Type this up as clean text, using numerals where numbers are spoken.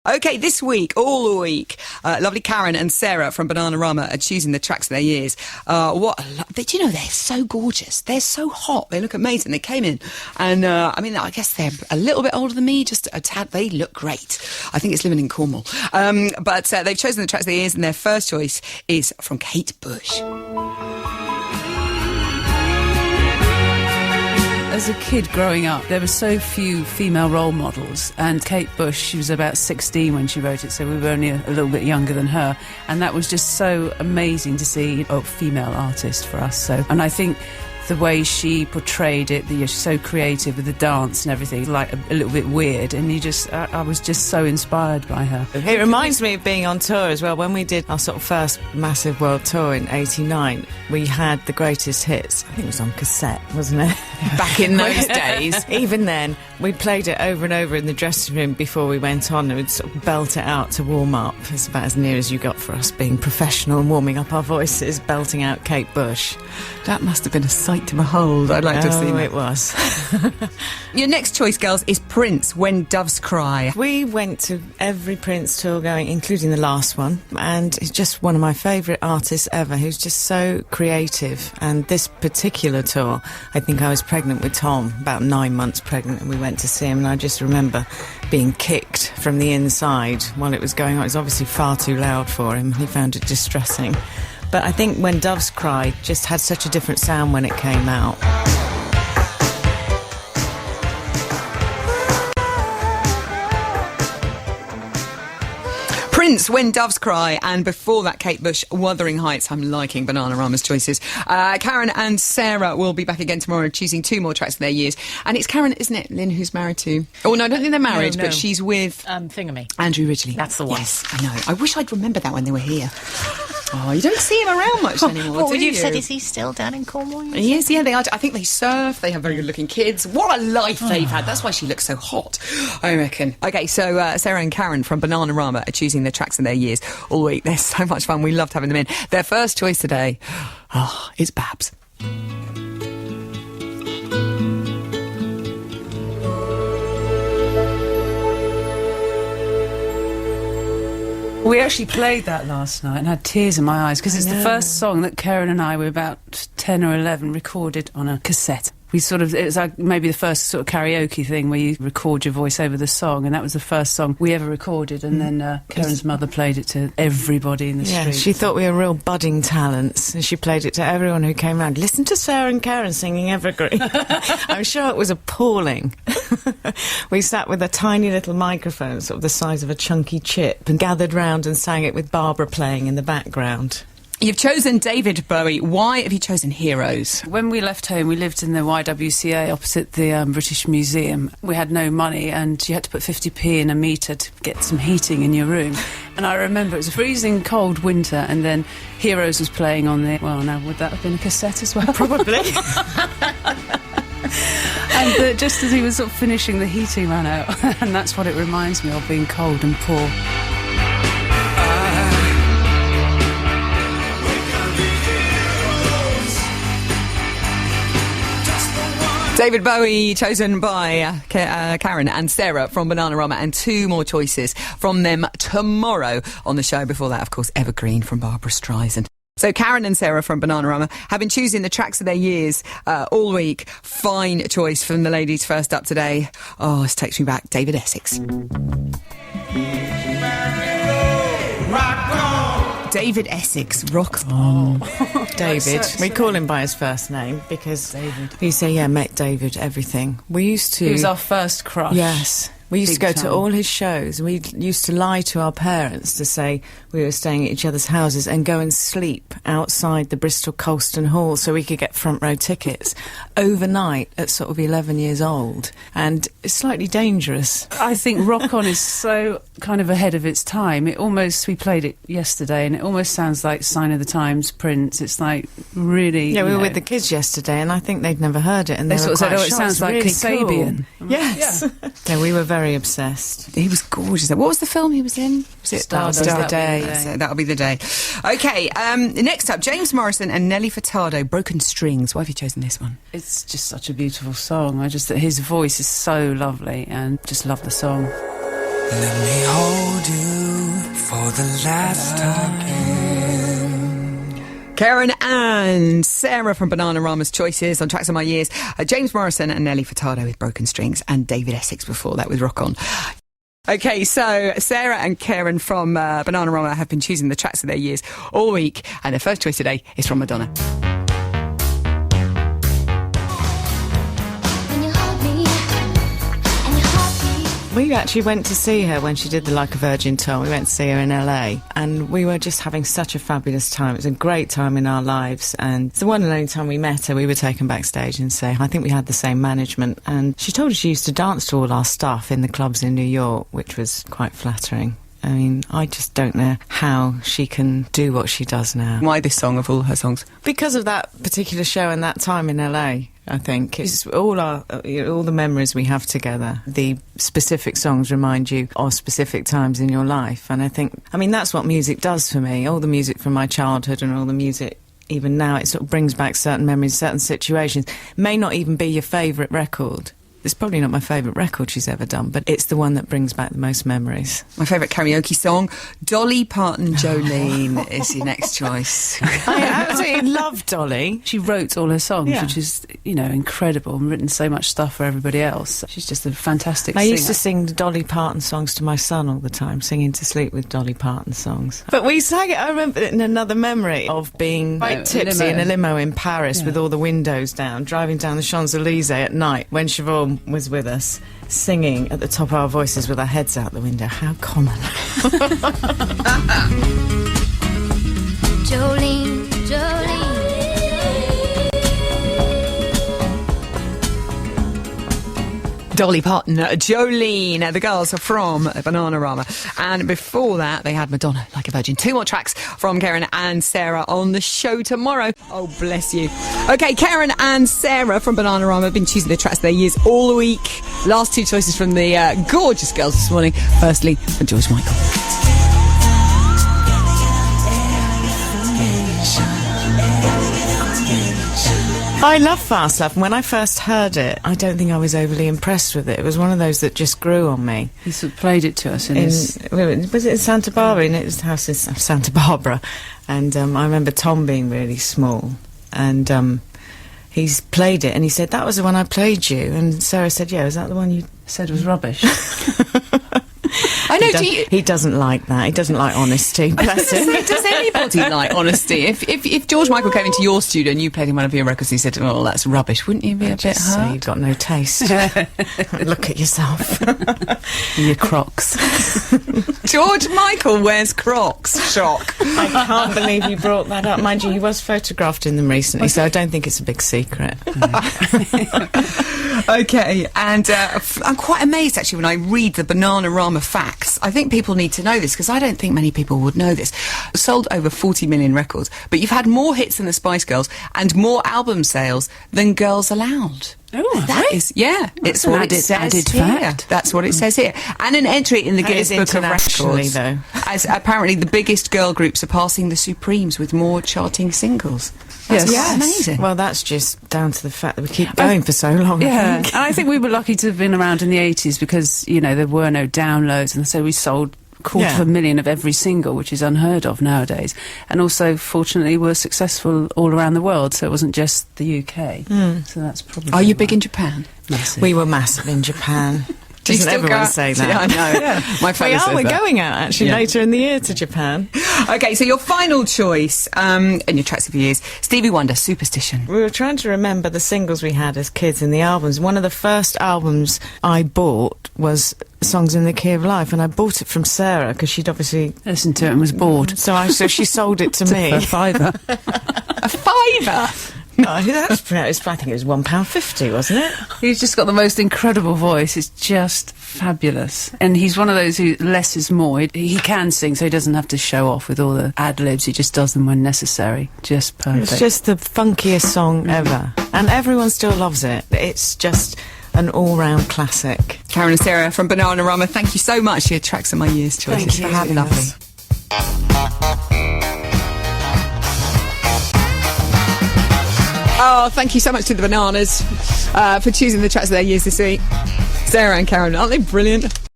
OK, this week, all week, lovely Keren and Sara from Bananarama are choosing the tracks of their years. Do you know, they're so gorgeous. They're so hot. They look amazing. They came in and, I guess they're a little bit older than me, just a tad. They look great. I think it's living in Cornwall. But they've chosen the tracks of their years, and their first choice is from Kate Bush. As a kid growing up, there were so few female role models, and Kate Bush, she was about 16 when she wrote it, so we were only a little bit younger than her, and that was just so amazing to see a female artist for us. And I think the way she portrayed it, she's so creative with the dance and everything, like a little bit weird, and I was just so inspired by her. It reminds me of being on tour as well. When we did our sort of first massive world tour in '89, we had the greatest hits. I think it was on cassette, wasn't it? Back in those days. Even then, we played it over and over in the dressing room before we went on, and we'd sort of belt it out to warm up. It's about as near as you got for us being professional and warming up our voices, belting out Kate Bush. That must have been a sight to behold. I'd like to have seen it. It was. Your next choice, girls, is Prince, When Doves Cry. We went to every Prince tour going, including the last one, and he's just one of my favourite artists ever, who's just so creative. And this particular tour, I think I was pregnant with Tom, about 9 months pregnant, and we went to see him, and I just remember being kicked from the inside while it was going on. It was obviously far too loud for him. He found it distressing. But I think When Doves Cry just had such a different sound when it came out. Prince, When Doves Cry, and before that, Kate Bush, Wuthering Heights. I'm liking Bananarama's choices. Keren and Sara will be back again tomorrow, choosing 2 more tracks of their years. And it's Keren, isn't it, Lynn, who's married to... Oh, no, I don't think they're married, No. but she's with... Thingamy. Andrew Ridgeley. That's the one. Yes, I know. I wish I'd remembered that when they were here. Oh, you don't see him around much anymore, What would do you have said? Is he still down in Cornwall? He is, yeah, they are. I think they surf, they have very good-looking kids. What a life they've had. That's why she looks so hot, I reckon. OK, so Sara and Keren from Bananarama are choosing their tracks of their years all week. They're so much fun. We loved having them in. Their first choice today, is Babs. We actually played that last night and had tears in my eyes because it's the first song that Keren and I were about 10 or 11 recorded on a cassette. It was like maybe the first sort of karaoke thing where you record your voice over the song, and that was the first song we ever recorded, and then Keren's mother played it to everybody in the street. She thought we were real budding talents, and she played it to everyone who came round. Listen to Sara and Keren singing Evergreen. I'm sure it was appalling. We sat with a tiny little microphone, sort of the size of a chunky chip, and gathered round and sang it with Barbara playing in the background. You've chosen David Bowie. Why have you chosen Heroes? When we left home, we lived in the YWCA opposite the British Museum. We had no money, and you had to put 50p in a meter to get some heating in your room. And I remember it was a freezing cold winter, and then Heroes was playing on the... Well, now, would that have been a cassette as well? Probably. And just as he was sort of finishing, the heating ran out. And that's what it reminds me of, being cold and poor. David Bowie, chosen by Keren and Sara from Bananarama, and 2 more choices from them tomorrow on the show. Before that, of course, Evergreen from Barbara Streisand. So Keren and Sara from Bananarama have been choosing the tracks of their years all week. Fine choice from the ladies. First up today, this takes me back, David Essex. David Essex, rock on. David. We call him by his first name because we say, met David, everything. We used to... He was our first crush. Yes. We used to go to all his shows. We used to lie to our parents to say we were staying at each other's houses and go and sleep outside the Bristol Colston Hall so we could get front row tickets overnight at sort of 11 years old. And it's slightly dangerous. I think Rock On is so kind of ahead of its time. We played it yesterday, and it almost sounds like Sign of the Times, Prince. It's like really... Yeah, we were with the kids yesterday, and I think they'd never heard it. And they sort of said, quite it sounds like really Kasabian. Cool. Yes. Yeah, we were very obsessed. He was gorgeous. What was the film he was in? Was it Star Day? So that'll be the day. OK, next up, James Morrison and Nelly Furtado, Broken Strings. Why have you chosen this one? It's just such a beautiful song. His voice is so lovely, and just love the song. Let me hold do for the last time? Keren and Sarah from Bananarama's choices on Tracks of My Years. James Morrison and Nelly Furtado with Broken Strings, and David Essex before that with Rock On. Okay, so Sarah and Keren from Bananarama have been choosing the tracks of their years all week, and their first choice today is from Madonna. We actually went to see her when she did the Like a Virgin tour. We went to see her in LA, and we were just having such a fabulous time. It was a great time in our lives, and it's the one and only time we met her. We were taken backstage and say, I think we had the same management, and she told us she used to dance to all our stuff in the clubs in New York, which was quite flattering. I mean, I just don't know how she can do what she does now. Why this song of all her songs? Because of that particular show and that time in LA. I think it's all the memories we have together. The specific songs remind you of specific times in your life, and I mean that's what music does for me. All the music from my childhood and all the music even now, it sort of brings back certain memories, certain situations. May not even be your favourite record. It's probably not my favourite record she's ever done, but it's the one that brings back the most memories. My favourite karaoke song, Dolly Parton Jolene, is your next choice. I absolutely love Dolly. She wrote all her songs, Yeah. which is, incredible, and written so much stuff for everybody else. She's just a fantastic singer. I used to sing the Dolly Parton songs to my son all the time, singing to sleep with Dolly Parton songs. But we sang it, I remember it in another memory of being quite tipsy in a limo in Paris with all the windows down, driving down the Champs-Élysées at night when Siobhan was with us, singing at the top of our voices with our heads out the window. How common. Jolene, Jolene. Dolly Parton, Jolene, the girls are from Bananarama. And before that, they had Madonna, Like a Virgin. 2 more tracks from Keren and Sarah on the show tomorrow. Oh, bless you. Okay, Keren and Sarah from Bananarama have been choosing the tracks of their years all week. Last 2 choices from the gorgeous girls this morning. Firstly, from George Michael. I love Fast Love. When I first heard it, I don't think I was overly impressed with it. It was one of those that just grew on me. He sort of played it to us Was it in Santa Barbara? In his house in Santa Barbara. And I remember Tom being really small. And he's played it, and he said, that was the one I played you. And Sarah said, yeah, was that the one you said was rubbish. I know, he doesn't like that. He doesn't like honesty. Bless him. Does anybody like honesty? If George Michael came into your studio and you played him one of your records and he said, oh, that's rubbish, wouldn't you be a bit hurt? You've got no taste. Look at yourself. Your Crocs. George Michael wears Crocs. Shock. I can't believe you brought that up. Mind you, he was photographed in them recently, so I don't think it's a big secret. Okay, and I'm quite amazed actually when I read the Bananarama facts. I think people need to know this because I don't think many people would know this. Sold over 40 million records, but you've had more hits than the Spice Girls and more album sales than Girls Aloud. Oh, that is, yeah. That's it's what an it says added here. fact. That's what it says here. And an entry in the That Guinness is Book of internationally, Records. though. As apparently the biggest girl group surpassing the Supremes with more charting singles. That's Yes. amazing. Well, that's just down to the fact that we keep going for so long. I Yeah, think. and I think we were lucky to have been around in the 80s because, there were no downloads, and so we sold quarter of a million of every single, which is unheard of nowadays. And also, fortunately, we're successful all around the world, so it wasn't just the UK. So that's probably... Are you big in Japan? Massive. We were massive in Japan. Do you Doesn't still everyone go say out? that? Yeah, I know. My fella We are. says We're that. going out, actually, later in the year to Japan. Okay, so your final choice, and your tracks of the years, Stevie Wonder, Superstition. We were trying to remember the singles we had as kids and the albums. One of the first albums I bought was Songs in the Key of Life, and I bought it from Sarah because she'd obviously... listened to it and was bored. So she sold it to me. For a fiver. A fiver? I think it was £1.50, wasn't it? He's just got the most incredible voice. It's just fabulous. And he's one of those who less is more. He can sing, so he doesn't have to show off with all the ad-libs. He just does them when necessary. Just perfect. It's just the funkiest song ever. And everyone still loves it. It's just an all-round classic. Keren and Sarah from Bananarama, thank you so much for your tracks of my years choices. Thank you for having Lovely. us. Oh, thank you so much to the Bananas for choosing the tracks of their years this week. Sarah and Keren, aren't they brilliant?